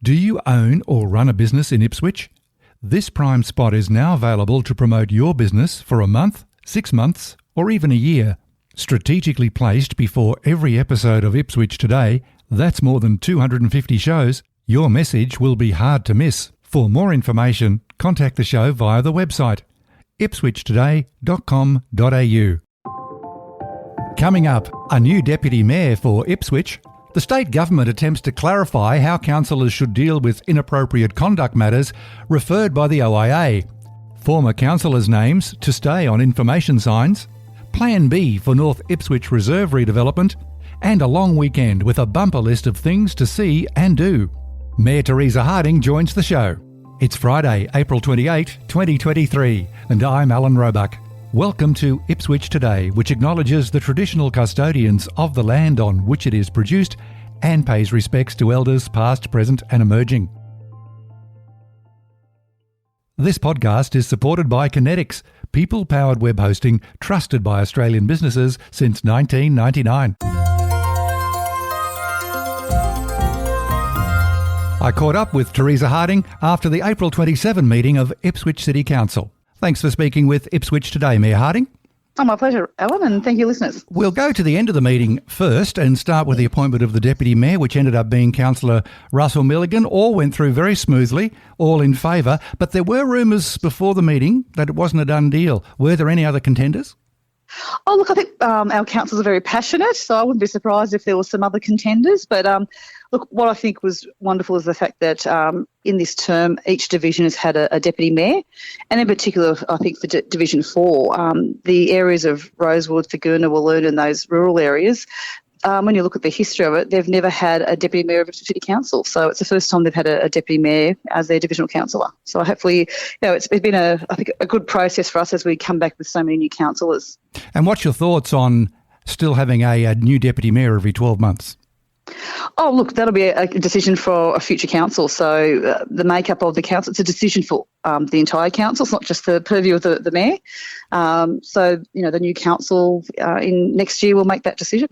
Do you own or run a business in Ipswich? This prime spot is now available to promote your business for a month, 6 months, or even a year. Strategically placed before every episode of Ipswich Today, that's more than 250 shows, your message will be hard to miss. For more information, contact the show via the website ipswichtoday.com.au. Coming up, a new Deputy Mayor for Ipswich. The state government attempts to clarify how councillors should deal with inappropriate conduct matters referred by the OIA. Former councillors' names to stay on information signs. Plan B for North Ipswich Reserve redevelopment. And a long weekend with a bumper list of things to see and do. Mayor Teresa Harding joins the show. It's Friday, April 28, 2023, and I'm Alan Roebuck. Welcome to Ipswich Today, which acknowledges the traditional custodians of the land on which it is produced and pays respects to elders past, present and emerging. This podcast is supported by Kinetics, people-powered web hosting trusted by Australian businesses since 1999. I caught up with Teresa Harding after the April 27 meeting of Ipswich City Council. Thanks for speaking with Ipswich Today, Mayor Harding. Oh, my pleasure, Alan, and thank you, listeners. We'll go to the end of the meeting first and start with the appointment of the Deputy Mayor, which ended up being Councillor Russell Milligan. All went through very smoothly, all in favour, but there were rumours before the meeting that it wasn't a done deal. Were there any other contenders? Oh, look, I think our councils are very passionate, so I wouldn't be surprised if there were some other contenders. But look, what I think was wonderful is the fact that in this term, each division has had a deputy mayor, and in particular, I think for Division 4, the areas of Rosewood, Figurna, Walloon and those rural areas, when you look at the history of it, they've never had a deputy mayor of a city council. So it's the first time they've had a deputy mayor as their divisional councillor. So hopefully, it's been a good process for us as we come back with so many new councillors. And what's your thoughts on still having a new deputy mayor every 12 months? Oh, look, that'll be a decision for a future council. So the makeup of the council, it's a decision for the entire council. It's not just the purview of the mayor. So, the new council in next year will make that decision.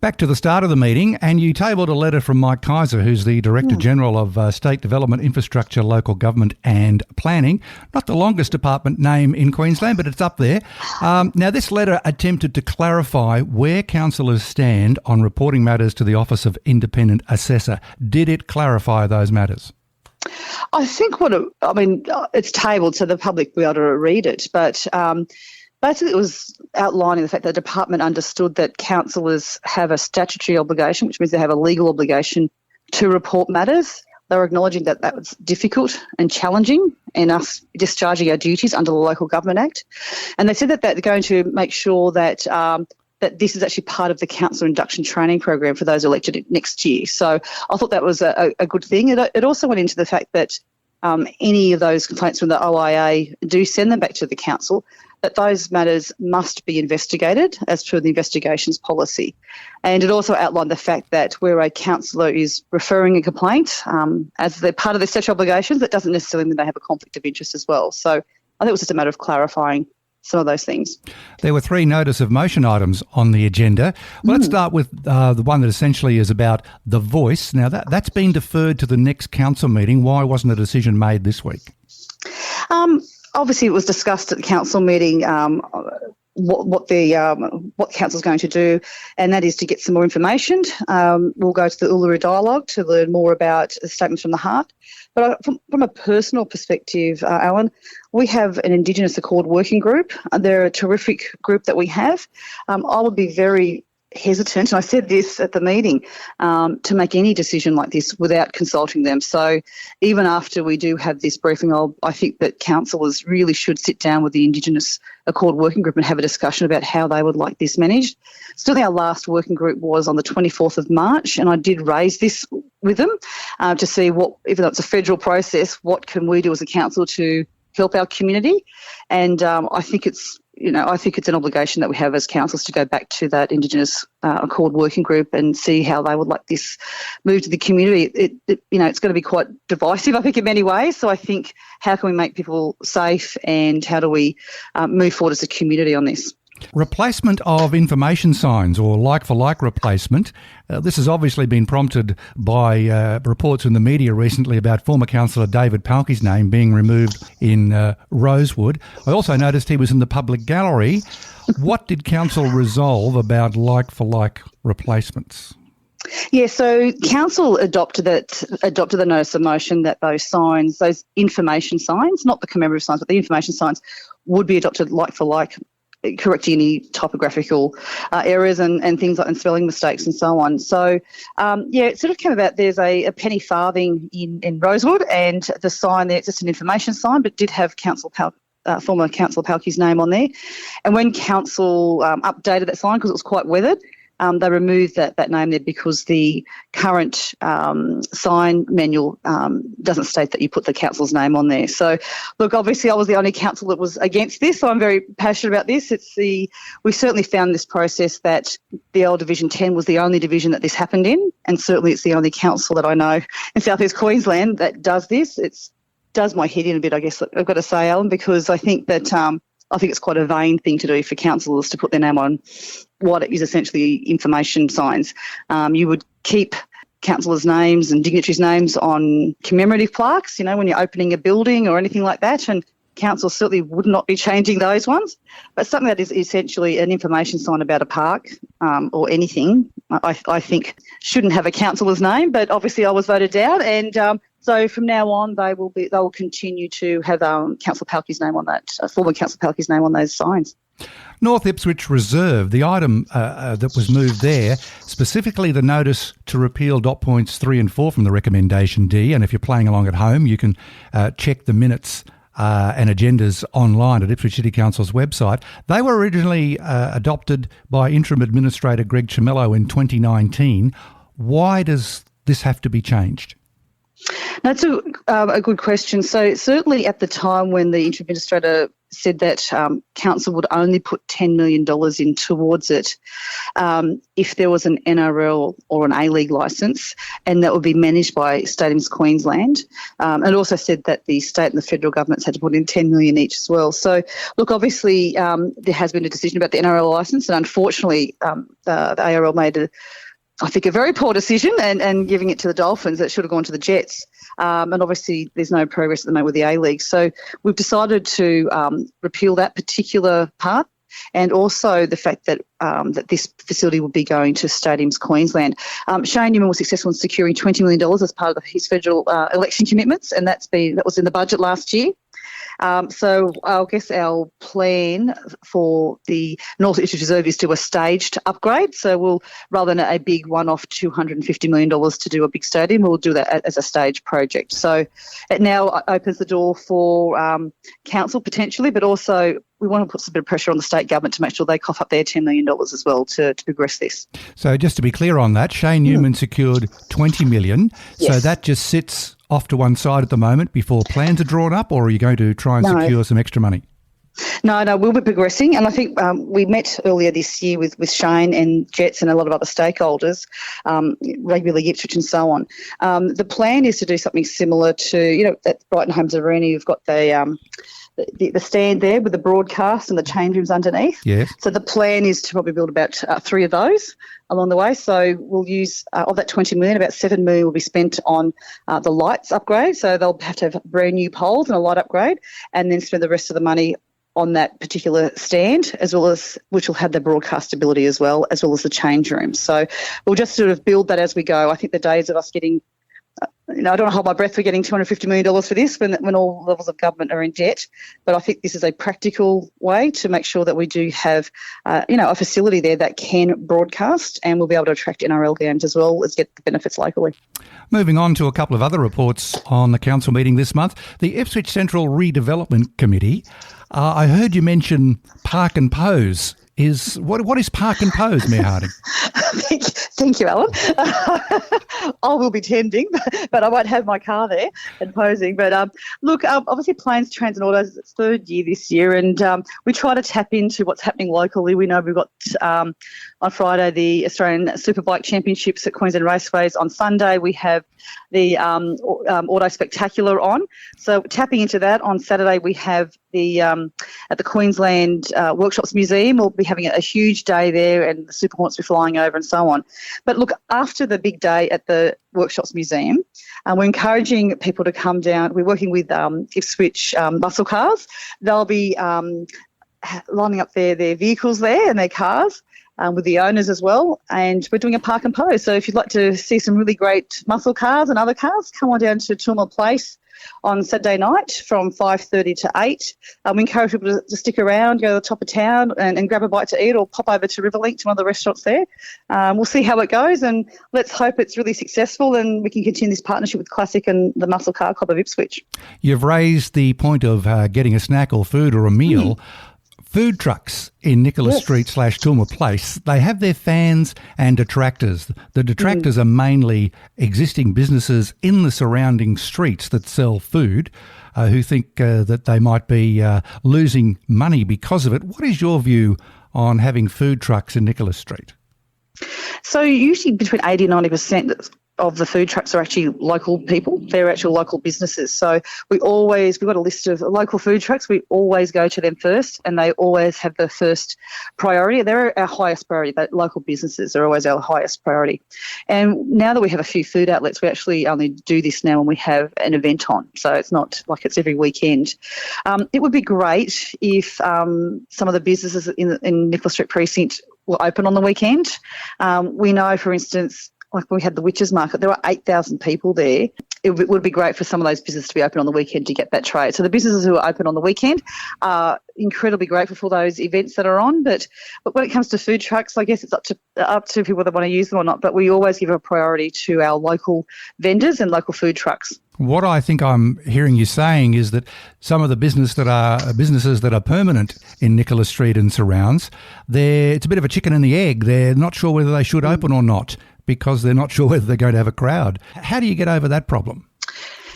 Back to the start of the meeting, and you tabled a letter from Mike Kaiser, who's the Director-General of State Development, Infrastructure, Local Government and Planning. Not the longest department name in Queensland, but it's up there. Now, this letter attempted to clarify where councillors stand on reporting matters to the Office of Independent Assessor. Did it clarify those matters? I think it's tabled so the public will be able to read it, but basically, it was outlining the fact that the department understood that councillors have a statutory obligation, which means they have a legal obligation to report matters. They were acknowledging that that was difficult and challenging in us discharging our duties under the Local Government Act. And they said that they're going to make sure that that this is actually part of the council induction training program for those elected next year. So I thought that was a good thing. It also went into the fact that any of those complaints from the OIA do send them back to the council, that those matters must be investigated as per the investigations policy. And it also outlined the fact that where a councillor is referring a complaint as they're part of their statutory obligations, that doesn't necessarily mean they have a conflict of interest as well. So I think it was just a matter of clarifying some of those things. There were 3 notice of motion items on the agenda. Well, let's start with the one that essentially is about the voice. Now, that's been deferred to the next council meeting. Why wasn't a decision made this week? Obviously, it was discussed at the council meeting what council's going to do, and that is to get some more information. We'll go to the Uluru Dialogue to learn more about the statements from the heart. But from a personal perspective, Alan, we have an Indigenous Accord working group. They're a terrific group that we have. I would be very hesitant, and I said this at the meeting, to make any decision like this without consulting them. So even after we do have this briefing, I think that councillors really should sit down with the Indigenous Accord working group and have a discussion about how they would like this managed. Still, our last working group was on the 24th of March, and I did raise this with them to see what, even though it's a federal process, what can we do as a council to help our community. And I think it's an obligation that we have as councils to go back to that Indigenous Accord working group and see how they would like this move to the community. It's going to be quite divisive, I think, in many ways. So I think, how can we make people safe, and how do we move forward as a community on this? Replacement of information signs, or like-for-like replacement. This has obviously been prompted by reports in the media recently about former councillor David Palkey's name being removed in Rosewood. I also noticed he was in the public gallery. What did council resolve about like-for-like replacements? Yeah, so council adopted the notice of motion that those signs, those information signs, not the commemorative signs, but the information signs, would be adopted like for like, correcting any typographical errors and things like and spelling mistakes and so on. So, it sort of came about. There's a penny farthing in Rosewood, and the sign there, it's just an information sign, but did have former councillor Palkey's name on there. And when council updated that sign, because it was quite weathered, they removed that name there because the current sign manual doesn't state that you put the council's name on there. So, look, obviously I was the only council that was against this, so I'm very passionate about this. We certainly found this process that the old Division 10 was the only division that this happened in, and certainly it's the only council that I know in South East Queensland that does this. It does my head in a bit, I guess, I've got to say, Alan, because I think that I think it's quite a vain thing to do for councillors to put their name on what is essentially information signs. You would keep councillors' names and dignitaries' names on commemorative plaques, when you're opening a building or anything like that, and council certainly would not be changing those ones. But something that is essentially an information sign about a park or anything, I think shouldn't have a councillor's name, but obviously I was voted down, and so from now on, they will continue to have Councillor Palkey's name on that, former Councillor Palkey's name on those signs. North Ipswich Reserve, the item that was moved there, specifically the notice to repeal dot points 3 and 4 from the recommendation D, and if you're playing along at home, you can check the minutes and agendas online at Ipswich City Council's website. They were originally adopted by Interim Administrator Greg Chimello in 2019. Why does this have to be changed? That's a good question. So certainly at the time when the Interim Administrator said that council would only put $10 million in towards it if there was an NRL or an A-League licence, and that would be managed by Stadiums Queensland. And also said that the state and the federal governments had to put in $10 million each as well. So, look, obviously there has been a decision about the NRL licence, and unfortunately the ARL made a very poor decision and giving it to the Dolphins that should have gone to the Jets. And obviously there's no progress at the moment with the A-League. So we've decided to repeal that particular part, and also the fact that that this facility will be going to Stadiums Queensland. Shane Newman was successful in securing $20 million as part of his federal election commitments, and that was in the budget last year. So I guess our plan for the North Ipswich Reserve is to do a staged upgrade. So we'll, rather than a big one-off $250 million to do a big stadium, we'll do that as a stage project. So it now opens the door for council potentially, but also we want to put some bit of pressure on the state government to make sure they cough up their $10 million as well to progress this. So just to be clear on that, Shane Newman secured $20 million. Yes. So that just sits off to one side at the moment before plans are drawn up, or are you going to try and secure some extra money? No, we'll be progressing. And I think we met earlier this year with Shane and Jets and a lot of other stakeholders, Rugby League Ipswich and so on. The plan is to do something similar to, at Brighton Homes Arena, you've got the stand there with the broadcast and the change rooms underneath. Yes. So the plan is to probably build about 3 of those along the way. So we'll use, of that $20 million, about $7 million will be spent on the lights upgrade. So they'll have to have brand new poles and a light upgrade, and then spend the rest of the money on that particular stand, as well as, which will have the broadcast ability as well as the change rooms. So we'll just sort of build that as we go. I think the days of us getting, I don't want to hold my breath for getting $250 million for this when all levels of government are in debt, but I think this is a practical way to make sure that we do have, a facility there that can broadcast, and we'll be able to attract NRL games as well as get the benefits locally. Moving on to a couple of other reports on the council meeting this month. The Ipswich Central Redevelopment Committee. I heard you mention Park and Pose. What is Park and Pose, Mayor Harding? Thank you, Alan. I will be tending, but I won't have my car there and posing. But look, obviously Plains, Trains and Autos, it's 3rd year this year, and we try to tap into what's happening locally. We know we've got on Friday the Australian Superbike Championships at Queensland Raceways. On Sunday we have the Auto Spectacular on. So tapping into that, on Saturday we have the at the Queensland Workshops Museum, we'll be having a huge day there, and the super wants to be flying over and so on. But look, after the big day at the Workshops Museum, we're encouraging people to come down. We're working with Ipswich muscle cars. They'll be lining up their vehicles there and their cars with the owners as well. And we're doing a park and pose. So if you'd like to see some really great muscle cars and other cars, come on down to Toolmill Place on Saturday night from 5:30 to 8. We encourage people to stick around, go to the top of town and grab a bite to eat, or pop over to Riverlink to one of the restaurants there. We'll see how it goes, and let's hope it's really successful and we can continue this partnership with Classic and the Muscle Car Club of Ipswich. You've raised the point of getting a snack or food or a meal. Food trucks in Nicholas Street / Toolmill Place, they have their fans and detractors. The detractors are mainly existing businesses in the surrounding streets that sell food who think that they might be losing money because of it. What is your view on having food trucks in Nicholas Street? So usually between 80 and 90% of the food trucks are actually local people. They're actual local businesses. So we've got a list of local food trucks. We always go to them first, and they always have the first priority. They're our highest priority, but local businesses are always our highest priority. And now that we have a few food outlets, we actually only do this now when we have an event on. So it's not like it's every weekend. It would be great if some of the businesses in Nicholas Street Precinct were open on the weekend. We know, for instance, like when we had the Witches Market, there were 8,000 people there. It would be great for some of those businesses to be open on the weekend to get that trade. So the businesses who are open on the weekend are incredibly grateful for those events that are on. But when it comes to food trucks, I guess it's up to people whether they want to use them or not. But we always give a priority to our local vendors and local food trucks. What I think I'm hearing you saying is that some of the businesses that are permanent in Nicholas Street and surrounds, it's a bit of a chicken and the egg. They're not sure whether they should open or not, because they're not sure whether they're going to have a crowd. How do you get over that problem?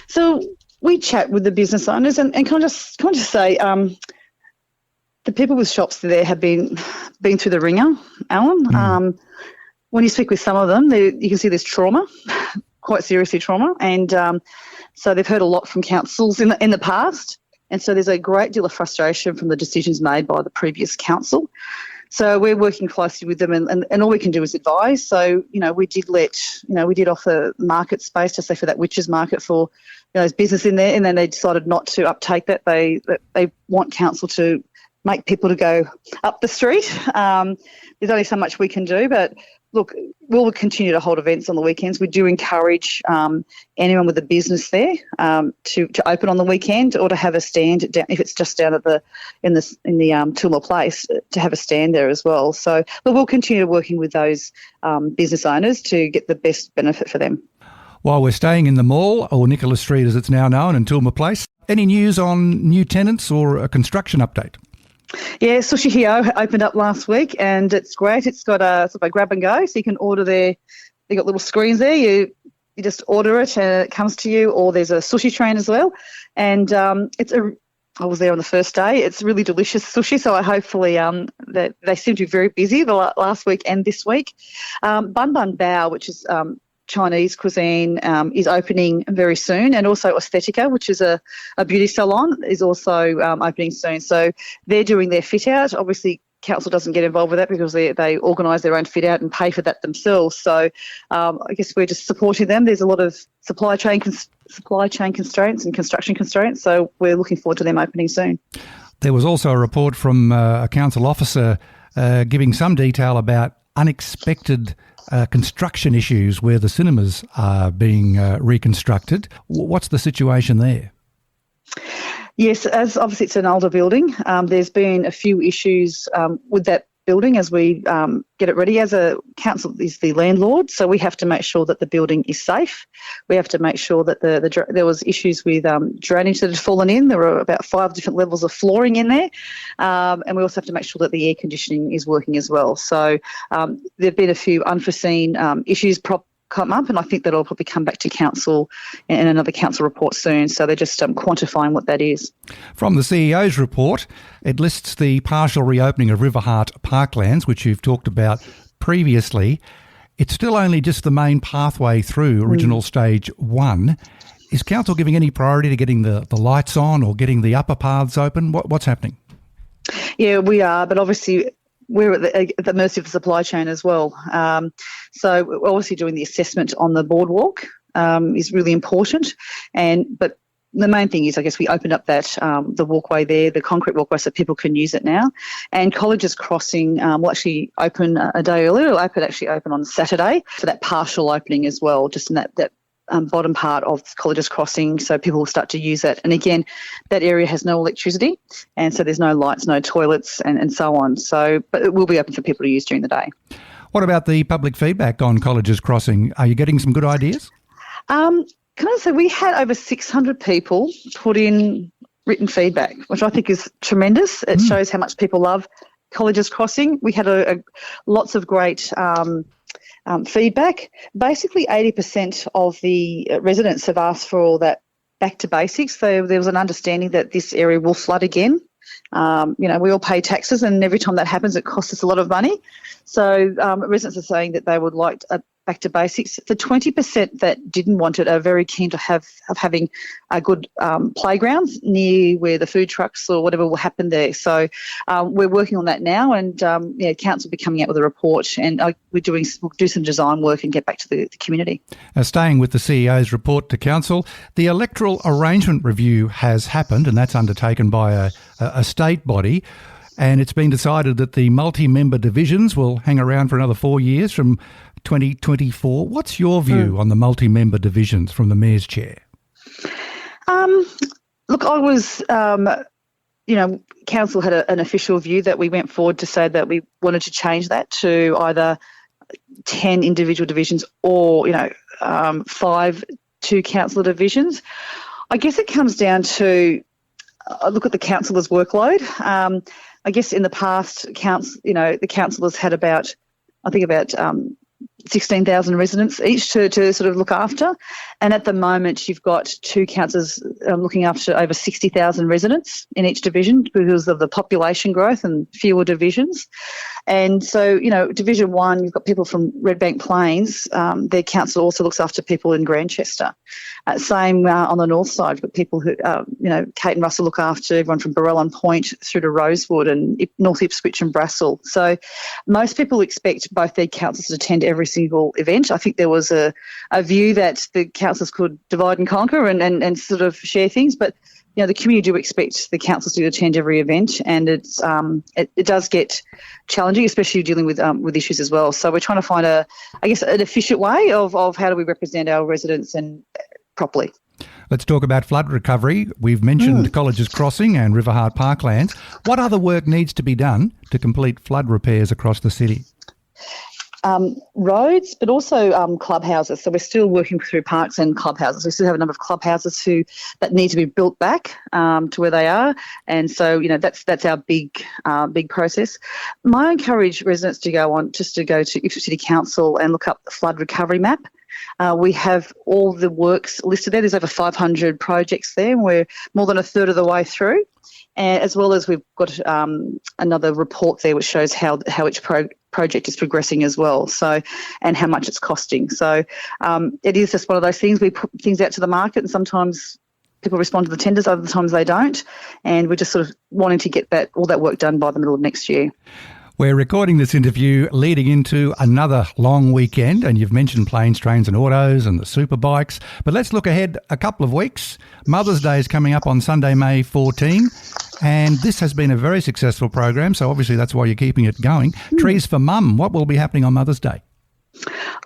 So we chat with the business owners and can I just say the people with shops there have been through the ringer, Alan. When you speak with some of them, you can see there's trauma, quite seriously trauma, and so they've heard a lot from councils in the past, and so there's a great deal of frustration from the decisions made by the previous council. So we're working closely with them, and all we can do is advise. So, we did offer market space to say for that Witches Market for those business in there, and then they decided not to uptake that. They want council to make people to go up the street. There's only so much we can do, but look, we'll continue to hold events on the weekends. We do encourage anyone with a business there to open on the weekend, or to have a stand down, if it's just down at in the Toolmill Place, to have a stand there as well. So, but we'll continue working with those business owners to get the best benefit for them. While we're staying in the mall, or Nicholas Street as it's now known, and Toolmill Place, any news on new tenants or a construction update? Yeah, Sushi Hio opened up last week, and it's great. It's got a sort of a grab and go, so you can order there. They've got little screens there. You just order it and it comes to you, or there's a sushi train as well. And I was there on the first day. It's really delicious sushi, so I hopefully that they seem to be very busy the last week and this week. Bun Bun Bao, which is Chinese cuisine, is opening very soon, and also Aesthetica, which is a beauty salon, is also opening soon. So they're doing their fit out. Obviously, council doesn't get involved with that because they organise their own fit out and pay for that themselves. So I guess we're just supporting them. There's a lot of supply chain constraints and construction constraints, so we're looking forward to them opening soon. There was also a report from a council officer giving some detail about unexpected construction issues where the cinemas are being reconstructed. What's the situation there? Yes, as obviously it's an older building, there's been a few issues with that building as we get it ready. As a council is the landlord, so we have to make sure that the building is safe. We have to make sure that there was issues with drainage that had fallen in. There were about 5 different levels of flooring in there, and we also have to make sure that the air conditioning is working as well. So there've been a few unforeseen issues come up, and I think that'll probably come back to council in another council report soon. So they're just quantifying what that is. From the CEO's report, it lists the partial reopening of Riverheart Parklands, which you've talked about previously. It's still only just the main pathway through original stage 1. Is council giving any priority to getting the lights on or getting the upper paths open? What's happening? Yeah, we are, but obviously we're at the mercy of the supply chain as well. So we're obviously doing the assessment on the boardwalk is really important, but the main thing is, I guess, we opened up that the walkway there, the concrete walkway, so people can use it now. And Colleges Crossing will actually open a day earlier. It'll actually open on Saturday for that partial opening as well, just in that bottom part of Colleges Crossing, so people will start to use it. And again, that area has no electricity, and so there's no lights, no toilets, and so on. So, but it will be open for people to use during the day. What about the public feedback on Colleges Crossing? Are you getting some good ideas? Can I say we had over 600 people put in written feedback, which I think is tremendous. It shows how much people love Colleges Crossing. We had lots of great feedback. Basically, 80% of the residents have asked for all that back to basics. So there was an understanding that this area will flood again. We all pay taxes, and every time that happens, it costs us a lot of money. So residents are saying that they would like back to basics. The 20% that didn't want it are very keen to having a good playgrounds near where the food trucks or whatever will happen there. So we're working on that now, and council will be coming out with a report, and we'll do some design work and get back to the community. Staying with the CEO's report to council, the electoral arrangement review has happened, and that's undertaken by a state body. And it's been decided that the multi-member divisions will hang around for another 4 years from 2024. What's your view on the multi-member divisions from the Mayor's chair? Look, I was, council had an official view that we went forward to say that we wanted to change that to either 10 individual divisions or, 5 two-councillor divisions. I guess it comes down to look at the councillors' workload. I guess in the past, the councillors had about 16,000 residents each to sort of look after. And at the moment, you've got 2 councillors looking after over 60,000 residents in each division because of the population growth and fewer divisions. And so, Division 1, you've got people from Redbank Plains. Their council also looks after people in Grantchester. Same on the north side, but people who, Kate and Russell look after everyone from Barrellan Point through to Rosewood and North Ipswich and Brassel. So most people expect both their councils to attend every single event. I think there was a view that the councils could divide and conquer and sort of share things, but the community do expect the councils to attend every event, and it does get challenging, especially dealing with issues as well. So we're trying to find an efficient way of how do we represent our residents and properly. Let's talk about flood recovery. We've mentioned Colleges Crossing and Riverheart Parklands. What other work needs to be done to complete flood repairs across the city? Roads, but also clubhouses. So we're still working through parks and clubhouses. We still have a number of clubhouses that need to be built back to where they are, and so that's our big process. I encourage residents to go to Ipswich City Council and look up the flood recovery map. We have all the works listed there. There's over 500 projects there, and we're more than a third of the way through. As well as we've got another report there which shows how each project is progressing as well, so and how much it's costing. So it is just one of those things. We put things out to the market, and sometimes people respond to the tenders, other times they don't, and we're just sort of wanting to get all that work done by the middle of next year. We're recording this interview leading into another long weekend, and you've mentioned planes, trains and autos and the super bikes. But let's look ahead a couple of weeks. Mother's Day is coming up on Sunday, May 14, and this has been a very successful program, so obviously that's why you're keeping it going. Trees for Mum, what will be happening on Mother's Day?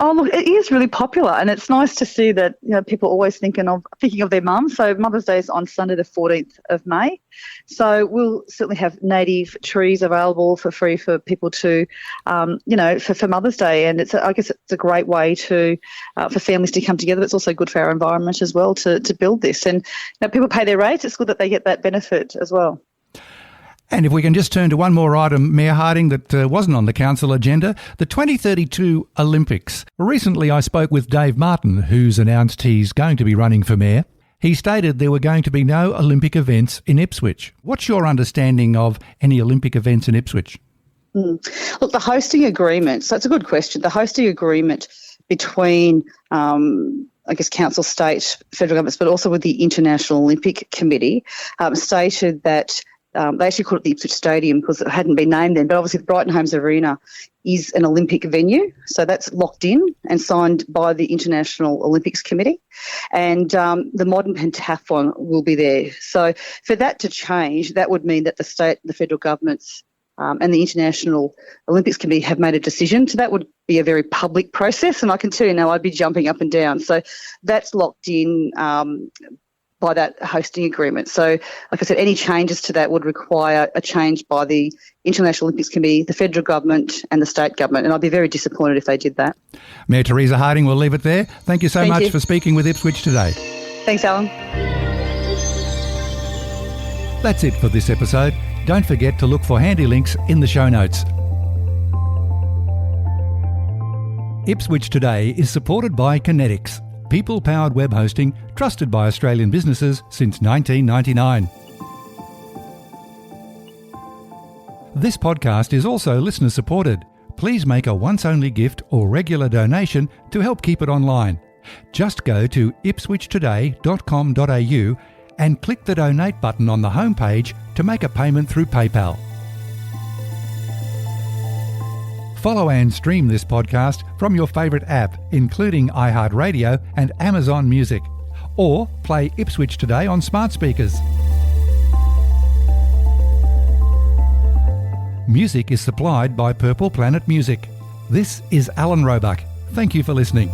Oh, look, it is really popular, and it's nice to see that people are always thinking of their mum. So Mother's Day is on Sunday the 14th of May. So we'll certainly have native trees available for free for people to, for Mother's Day. And I guess it's a great way for families to come together. It's also good for our environment as well to build this. And people pay their rates. It's good that they get that benefit as well. And if we can just turn to one more item, Mayor Harding, that wasn't on the council agenda, the 2032 Olympics. Recently I spoke with Dave Martin, who's announced he's going to be running for mayor. He stated there were going to be no Olympic events in Ipswich. What's your understanding of any Olympic events in Ipswich? Look, the hosting agreement, so that's a good question. The hosting agreement between council, state, federal governments, but also with the International Olympic Committee, stated that they actually called it the Ipswich Stadium because it hadn't been named then, but obviously the Brighton Homes Arena is an Olympic venue, so that's locked in and signed by the International Olympics Committee, and the modern pentathlon will be there. So for that to change, that would mean that the state, the federal governments and the International Olympics Committee have made a decision. So that would be a very public process, and I can tell you now I'd be jumping up and down. So that's locked in by that hosting agreement. So, like I said, any changes to that would require a change by the International Olympics Committee, the federal government and the state government, and I'd be very disappointed if they did that. Mayor Teresa Harding, we'll leave it there. Thank you so much for speaking with Ipswich Today. Thanks, Alan. That's it for this episode. Don't forget to look for handy links in the show notes. Ipswich Today is supported by Kinetics, people-powered web hosting trusted by Australian businesses since 1999. This podcast is also listener-supported. Please make a once-only gift or regular donation to help keep it online. Just go to ipswichtoday.com.au and click the donate button on the homepage to make a payment through PayPal. Follow and stream this podcast from your favourite app, including iHeartRadio and Amazon Music, or play Ipswich Today on smart speakers. Music is supplied by Purple Planet Music. This is Alan Roebuck. Thank you for listening.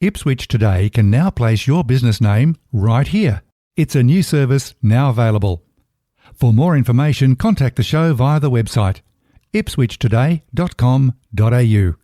Ipswich Today can now place your business name right here. It's a new service now available. For more information, contact the show via the website ipswichtoday.com.au.